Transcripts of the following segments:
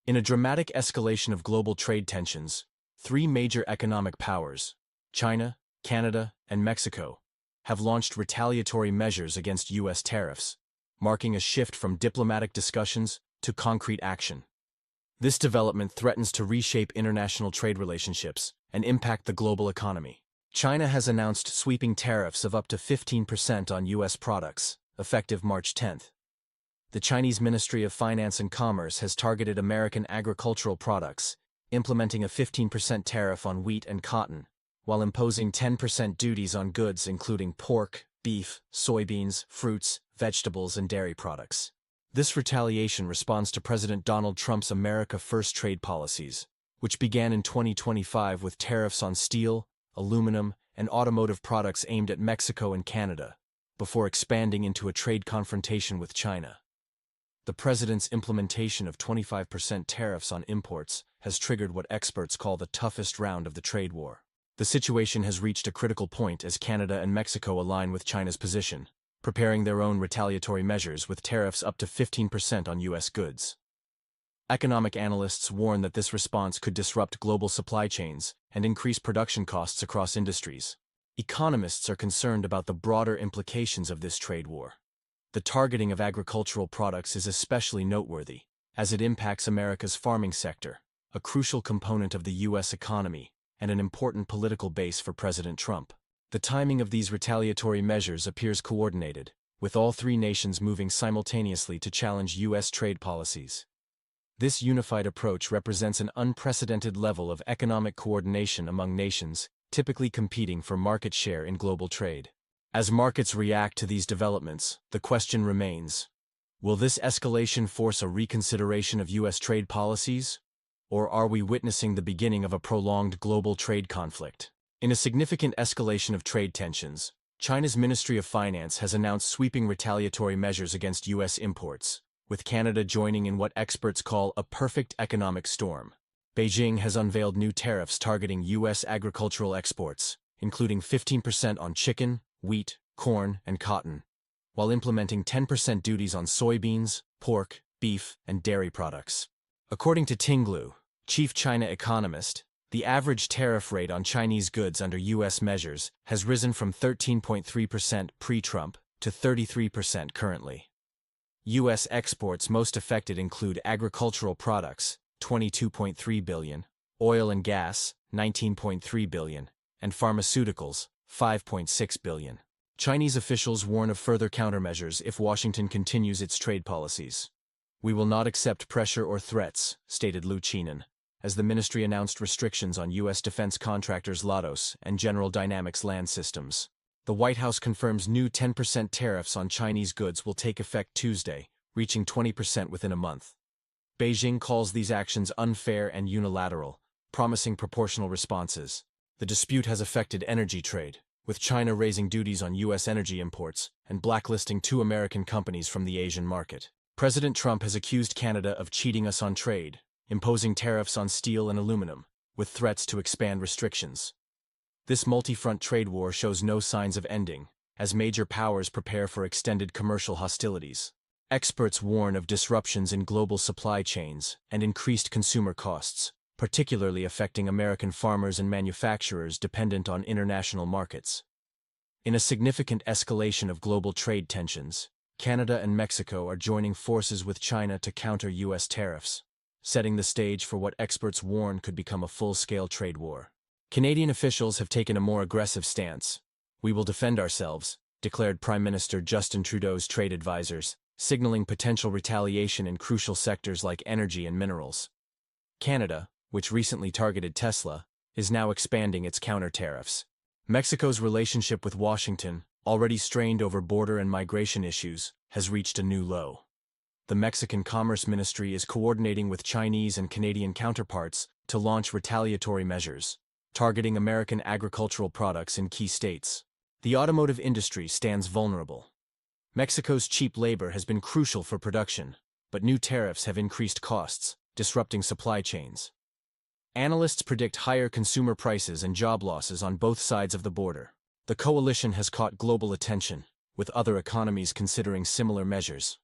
In a dramatic escalation of global trade tensions, three major economic powers, China, Canada, and Mexico, have launched retaliatory measures against U.S. tariffs, marking a shift from diplomatic discussions to concrete action. This development threatens to reshape international trade relationships and impact the global economy. China has announced sweeping tariffs of up to 15% on U.S. products, effective March 10. The Chinese Ministry of Finance and Commerce has targeted American agricultural products, implementing a 15% tariff on wheat and cotton, while imposing 10% duties on goods including pork, beef, soybeans, fruits, vegetables, and dairy products. This retaliation responds to President Donald Trump's America First trade policies, which began in 2025 with tariffs on steel, aluminum, and automotive products aimed at Mexico and Canada, before expanding into a trade confrontation with China. The president's implementation of 25% tariffs on imports has triggered what experts call the toughest round of the trade war. The situation has reached a critical point as Canada and Mexico align with China's position, preparing their own retaliatory measures with tariffs up to 15% on U.S. goods. Economic analysts warn that this response could disrupt global supply chains and increase production costs across industries. Economists are concerned about the broader implications of this trade war. The targeting of agricultural products is especially noteworthy, as it impacts America's farming sector, a crucial component of the U.S. economy and an important political base for President Trump. The timing of these retaliatory measures appears coordinated, with all three nations moving simultaneously to challenge U.S. trade policies. This unified approach represents an unprecedented level of economic coordination among nations, typically competing for market share in global trade. As markets react to these developments, the question remains: will this escalation force a reconsideration of U.S. trade policies, or are we witnessing the beginning of a prolonged global trade conflict? In a significant escalation of trade tensions, China's Ministry of Finance has announced sweeping retaliatory measures against U.S. imports, with Canada joining in what experts call a perfect economic storm. Beijing has unveiled new tariffs targeting U.S. agricultural exports, including 15% on chicken, wheat, corn, and cotton, while implementing 10% duties on soybeans, pork, beef, and dairy products. According to Tinglu, chief China economist, the average tariff rate on Chinese goods under U.S. measures has risen from 13.3% pre-Trump to 33% currently. U.S. exports most affected include agricultural products, $22.3 billion, oil and gas, $19.3 billion, and pharmaceuticals, $5.6 billion. Chinese officials warn of further countermeasures if Washington continues its trade policies. "We will not accept pressure or threats," stated Liu Qinan, as the ministry announced restrictions on U.S. defense contractors Lotos and General Dynamics Land Systems. The White House confirms new 10% tariffs on Chinese goods will take effect Tuesday, reaching 20% within a month. Beijing calls these actions unfair and unilateral, promising proportional responses. The dispute has affected energy trade, with China raising duties on U.S. energy imports and blacklisting 2 American companies from the Asian market. President Trump has accused Canada of cheating us on trade, imposing tariffs on steel and aluminum, with threats to expand restrictions. This multi-front trade war shows no signs of ending, as major powers prepare for extended commercial hostilities. Experts warn of disruptions in global supply chains and increased consumer costs, particularly affecting American farmers and manufacturers dependent on international markets. In a significant escalation of global trade tensions, Canada and Mexico are joining forces with China to counter U.S. tariffs, setting the stage for what experts warn could become a full-scale trade war. Canadian officials have taken a more aggressive stance. "We will defend ourselves," declared Prime Minister Justin Trudeau's trade advisors, signaling potential retaliation in crucial sectors like energy and minerals. Canada, which recently targeted Tesla, is now expanding its counter-tariffs. Mexico's relationship with Washington, already strained over border and migration issues, has reached a new low. The Mexican Commerce Ministry is coordinating with Chinese and Canadian counterparts to launch retaliatory measures, targeting American agricultural products in key states. The automotive industry stands vulnerable. Mexico's cheap labor has been crucial for production, but new tariffs have increased costs, disrupting supply chains. Analysts predict higher consumer prices and job losses on both sides of the border. The coalition has caught global attention, with other economies considering similar measures.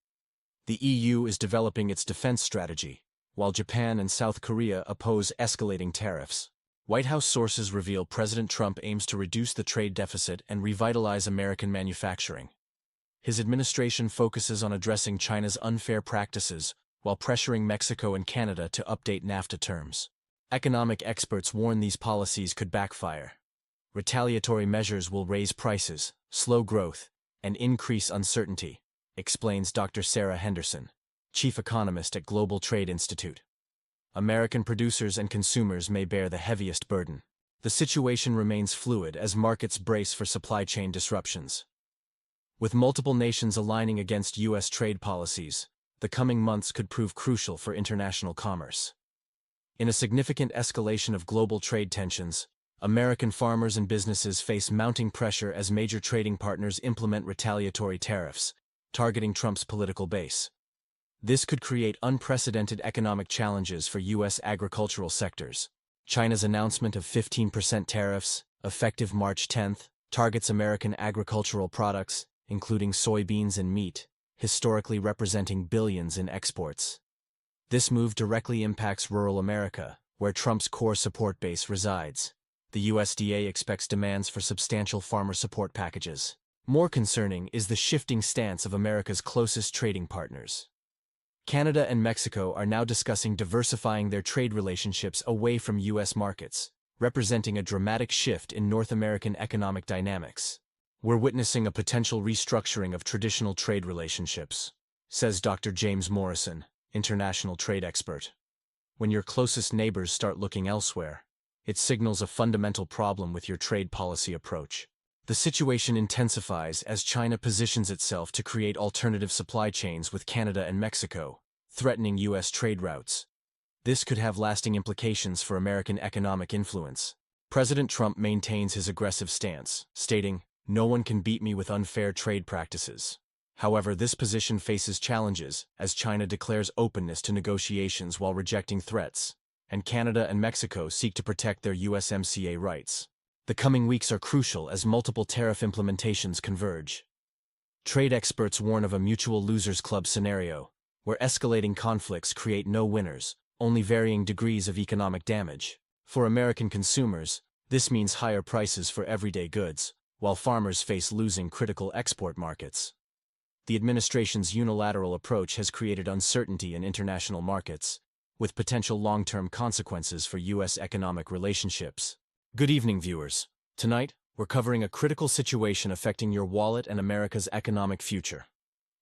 The EU is developing its defense strategy, while Japan and South Korea oppose escalating tariffs. White House sources reveal President Trump aims to reduce the trade deficit and revitalize American manufacturing. His administration focuses on addressing China's unfair practices while pressuring Mexico and Canada to update NAFTA terms. Economic experts warn these policies could backfire. Retaliatory measures will raise prices, slow growth, and increase uncertainty, explains Dr. Sarah Henderson, chief economist at Global Trade Institute. American producers and consumers may bear the heaviest burden. The situation remains fluid as markets brace for supply chain disruptions. With multiple nations aligning against U.S. trade policies, the coming months could prove crucial for international commerce. In a significant escalation of global trade tensions, American farmers and businesses face mounting pressure as major trading partners implement retaliatory tariffs, targeting Trump's political base. This could create unprecedented economic challenges for U.S. agricultural sectors. China's announcement of 15% tariffs, effective March 10, targets American agricultural products, including soybeans and meat, historically representing billions in exports. This move directly impacts rural America, where Trump's core support base resides. The USDA expects demands for substantial farmer support packages. More concerning is the shifting stance of America's closest trading partners. Canada and Mexico are now discussing diversifying their trade relationships away from U.S. markets, representing a dramatic shift in North American economic dynamics. We're witnessing a potential restructuring of traditional trade relationships, says Dr. James Morrison, international trade expert. When your closest neighbors start looking elsewhere, it signals a fundamental problem with your trade policy approach. The situation intensifies as China positions itself to create alternative supply chains with Canada and Mexico, threatening U.S. trade routes. This could have lasting implications for American economic influence. President Trump maintains his aggressive stance, stating, "No one can beat me with unfair trade practices." However, this position faces challenges as China declares openness to negotiations while rejecting threats, and Canada and Mexico seek to protect their USMCA rights. The coming weeks are crucial as multiple tariff implementations converge. Trade experts warn of a mutual losers club scenario, where escalating conflicts create no winners, only varying degrees of economic damage. For American consumers, this means higher prices for everyday goods, while farmers face losing critical export markets. The administration's unilateral approach has created uncertainty in international markets, with potential long-term consequences for U.S. economic relationships. Good evening, viewers. Tonight, we're covering a critical situation affecting your wallet and America's economic future.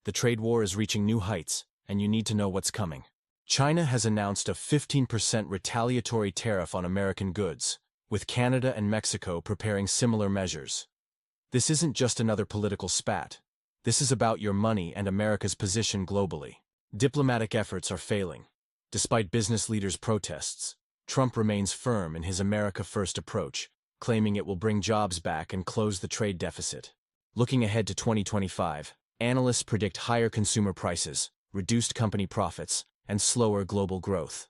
The trade war is reaching new heights, and you need to know what's coming. China has announced a 15% retaliatory tariff on American goods, with Canada and Mexico preparing similar measures. This isn't just another political spat. This is about your money and America's position globally. Diplomatic efforts are failing. Despite business leaders' protests, Trump remains firm in his America First approach, claiming it will bring jobs back and close the trade deficit. Looking ahead to 2025, analysts predict higher consumer prices, reduced company profits, and slower global growth.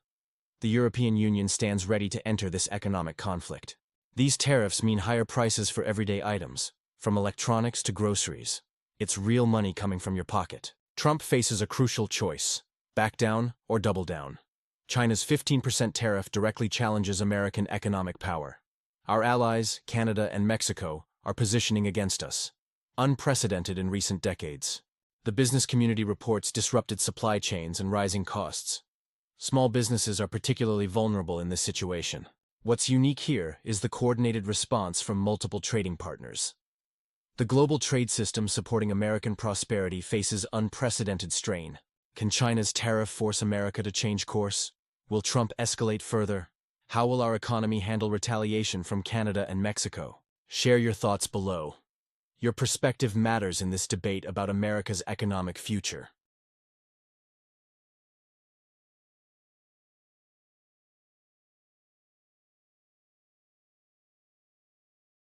The European Union stands ready to enter this economic conflict. These tariffs mean higher prices for everyday items, from electronics to groceries. It's real money coming from your pocket. Trump faces a crucial choice: back down or double down. China's 15% tariff directly challenges American economic power. Our allies, Canada and Mexico, are positioning against us, unprecedented in recent decades. The business community reports disrupted supply chains and rising costs. Small businesses are particularly vulnerable in this situation. What's unique here is the coordinated response from multiple trading partners. The global trade system supporting American prosperity faces unprecedented strain. Can China's tariff force America to change course? Will Trump escalate further? How will our economy handle retaliation from Canada and Mexico? Share your thoughts below. Your perspective matters in this debate about America's economic future.